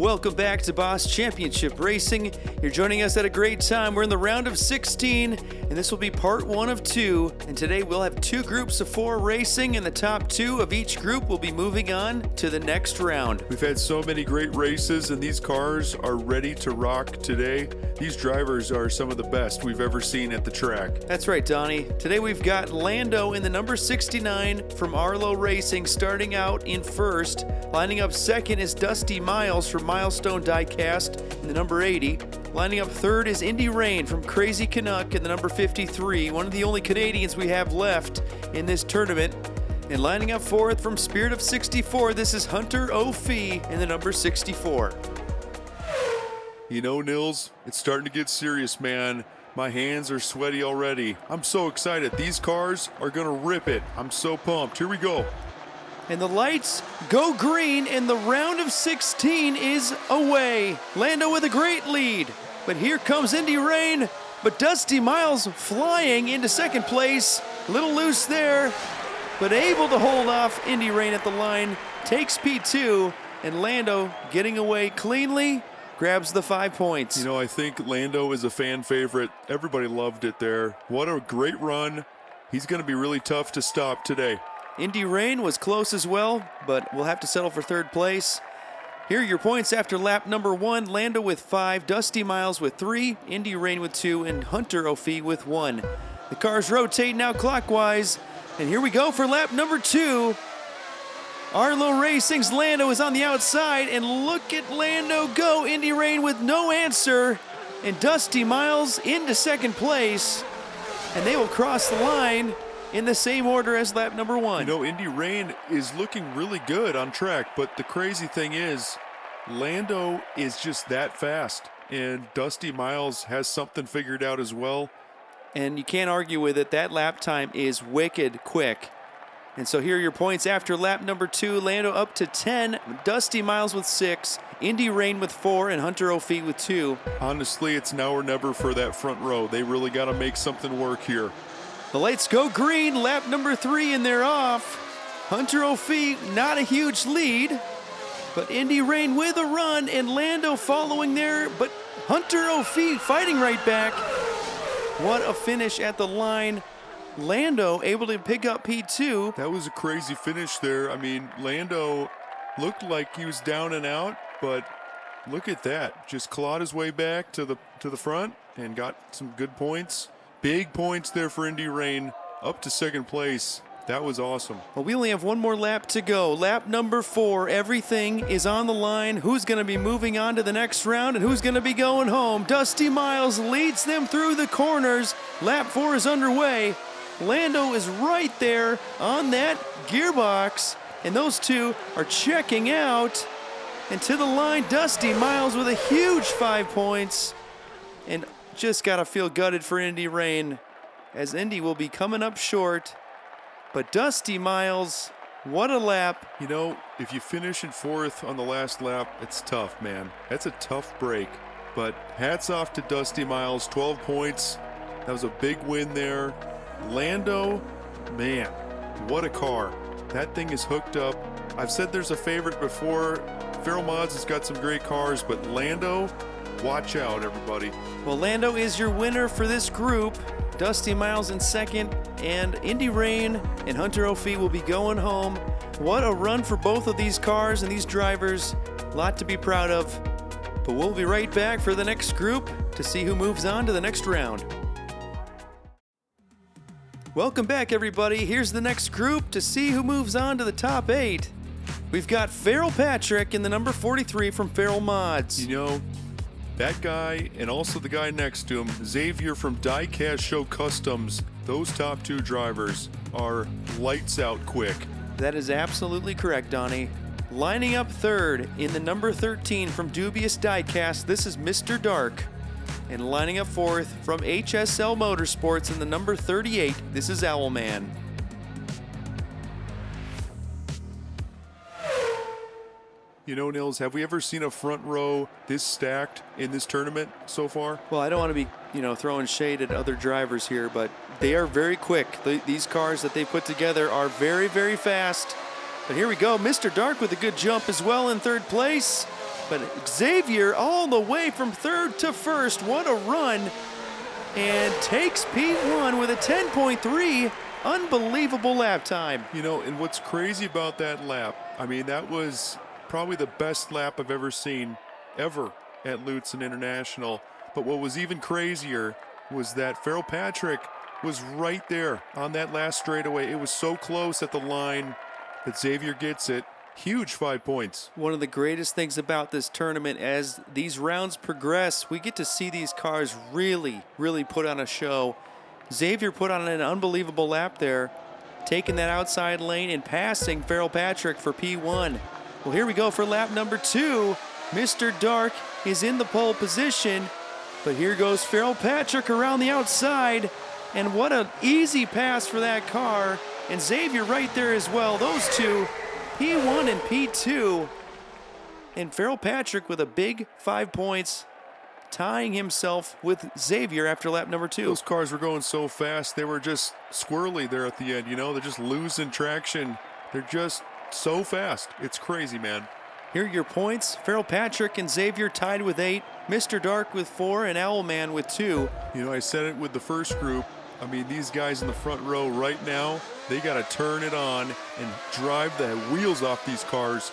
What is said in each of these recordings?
Welcome back to Boss Championship Racing. You're joining us at a great time. We're in the round of 16, and this will be part 1 of 2. And today we'll have 2 groups of 4 racing, and the top 2 of each group will be moving on to the next round. We've had so many great races, and these cars are ready to rock today. These drivers are some of the best we've ever seen at the track. That's right, Donnie. Today we've got Lando in the number 69 from Arlo Racing starting out in first. Lining up second is Dusty Miles from Milestone Diecast in the number 80. Lining up third is Indy Rain from Crazy Canuck in the number 53, one of the only Canadians we have left in this tournament. And lining up fourth from Spirit of 64, this is Hunter O'Fee in the number 64. You know, Nils, it's starting to get serious, man. My hands are sweaty already. I'm so excited. These cars are going to rip it. I'm so pumped. Here we go. And the lights go green, and the round of 16 is away. Lando with a great lead. But here comes Indy Rain. But Dusty Miles flying into second place. A little loose there, but able to hold off Indy Rain at the line. Takes P2, and Lando getting away cleanly. Grabs the 5 points. You know, I think Lando is a fan favorite. Everybody loved it there. What a great run. He's going to be really tough to stop today. Indy Rain was close as well, but we'll have to settle for third place. Here are your points after lap number 1. Lando with 5, Dusty Miles with 3, Indy Rain with 2, and Hunter O'Fee with 1. The cars rotate now clockwise, and here we go for lap number 2. Arlo Racing's Lando is on the outside, and look at Lando go. Indy Rain with no answer, and Dusty Miles into second place, and they will cross the line in the same order as lap number 1. You know, Indy Rain is looking really good on track, but the crazy thing is, Lando is just that fast, and Dusty Miles has something figured out as well. And you can't argue with it. That lap time is wicked quick. And so here are your points after lap number 2. Lando up to 10, Dusty Miles with 6, Indy Rain with 4, and Hunter O'Fee with 2. Honestly, it's now or never for that front row. They really got to make something work here. The lights go green, lap number 3, and they're off. Hunter O'Fee, not a huge lead, but Indy Rain with a run, and Lando following there, but Hunter O'Fee fighting right back. What a finish at the line. Lando able to pick up P2. That was a crazy finish there. I mean, Lando looked like he was down and out, but look at that. Just clawed his way back to the front and got some good points. Big points there for Indy Rain, up to second place. That was awesome. Well, we only have one more lap to go. Lap number 4, everything is on the line. Who's going to be moving on to the next round and who's going to be going home? Dusty Miles leads them through the corners. Lap 4 is underway. Lando is right there on that gearbox, and those two are checking out. And to the line, Dusty Miles with a huge 5 points. And just got to feel gutted for Indy Rain, as Indy will be coming up short. But Dusty Miles, what a lap. You know, if you finish in 4th on the last lap, it's tough, man. That's a tough break. But hats off to Dusty Miles, 12 points. That was a big win there. Lando, man, what a car. That thing is hooked up. I've said there's a favorite before. Feral Mods has got some great cars, but Lando, watch out, everybody. Well, Lando is your winner for this group. Dusty Miles in second, and Indy Rain and Hunter O'Fee will be going home. What a run for both of these cars and these drivers. A lot to be proud of. But we'll be right back for the next group to see who moves on to the next round. Welcome back, everybody. Here's the next group to see who moves on to the top 8. We've got Farrell Patrick in the number 43 from Feral Mods. You know, that guy and also the guy next to him, Xavier from Diecast Show Customs, those top 2 drivers are lights out quick. That is absolutely correct, Donnie. Lining up third in the number 13 from Dubious Diecast, this is Mr. Dark. And lining up fourth from HSL Motorsports in the number 38, this is Owlman. You know, Nils, have we ever seen a front row this stacked in this tournament so far? Well, I don't want to be, throwing shade at other drivers here, but they are very quick. These cars that they put together are very, very fast. But here we go. Mr. Dark with a good jump as well in third place. But Xavier all the way from third to first. What a run. And takes P1 with a 10.3. Unbelievable lap time. You know, and what's crazy about that lap, I mean, that was probably the best lap I've ever seen ever at Lutsen International. But what was even crazier was that Farrell Patrick was right there on that last straightaway. It was so close at the line that Xavier gets it. Huge 5 points. One of the greatest things about this tournament, as these rounds progress, we get to see these cars really, really put on a show. Xavier put on an unbelievable lap there, taking that outside lane and passing Farrell Patrick for P1. Well, here we go for lap number 2. Mr. Dark is in the pole position, but here goes Farrell Patrick around the outside, and what an easy pass for that car, and Xavier right there as well. Those two, P1 and P2, and Farrell Patrick with a big 5 points, tying himself with Xavier after lap number 2. Those cars were going so fast, they were just squirrely there at the end, you know? They're just losing traction. They're just so fast. It's crazy, man. Here are your points. Farrell Patrick and Xavier tied with 8, Mr. Dark with 4, and Owlman with 2. You know, I said it with the first group. I mean, these guys in the front row right now, they got to turn it on and drive the wheels off these cars.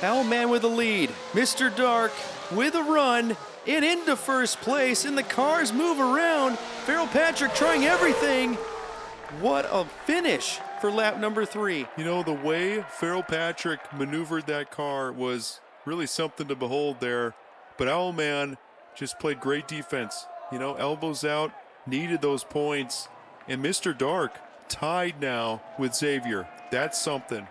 Owlman with the lead. Mr. Dark with a run and into first place, and the cars move around. Farrell Patrick trying everything. What a finish for lap number 3. You know, the way Farrell Patrick maneuvered that car was really something to behold there. But Owlman just played great defense. You know, elbows out, needed those points. And Mr. Dark tied now with Xavier. That's something.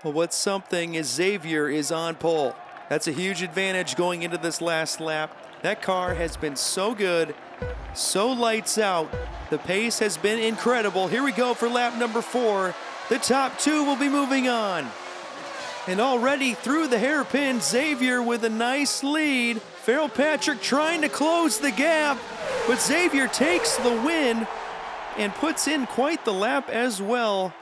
Well, what's something is Xavier is on pole. That's a huge advantage going into this last lap. That car has been so good, so lights out. The pace has been incredible. Here we go for lap number 4. The top 2 will be moving on. And already through the hairpin, Xavier with a nice lead. Farrell Patrick trying to close the gap, but Xavier takes the win and puts in quite the lap as well.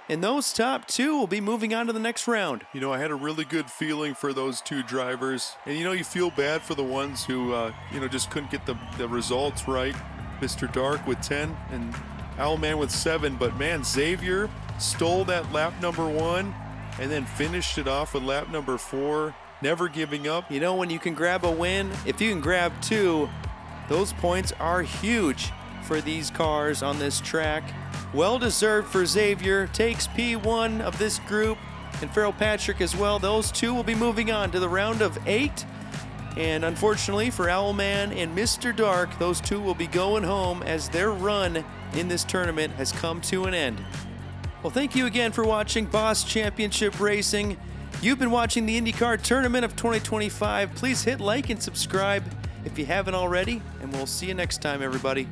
And those top 2 will be moving on to the next round. You know, I had a really good feeling for those 2 drivers. And, you know, you feel bad for the ones who, you know, just couldn't get the results right. Mr. Dark with 10 and Owlman with 7. But, man, Xavier stole that lap number 1 and then finished it off with lap number 4. Never giving up. You know, when you can grab a win, if you can grab 2, those points are huge for these cars on this track. Well deserved for Xavier. Takes P1 of this group, and Farrell Patrick as well. Those 2 will be moving on to the round of 8. And unfortunately for Owlman and Mr. Dark, those 2 will be going home as their run in this tournament has come to an end. Well, thank you again for watching Boss Championship Racing. You've been watching the IndyCar Tournament of 2025. Please hit like and subscribe if you haven't already, and we'll see you next time, everybody.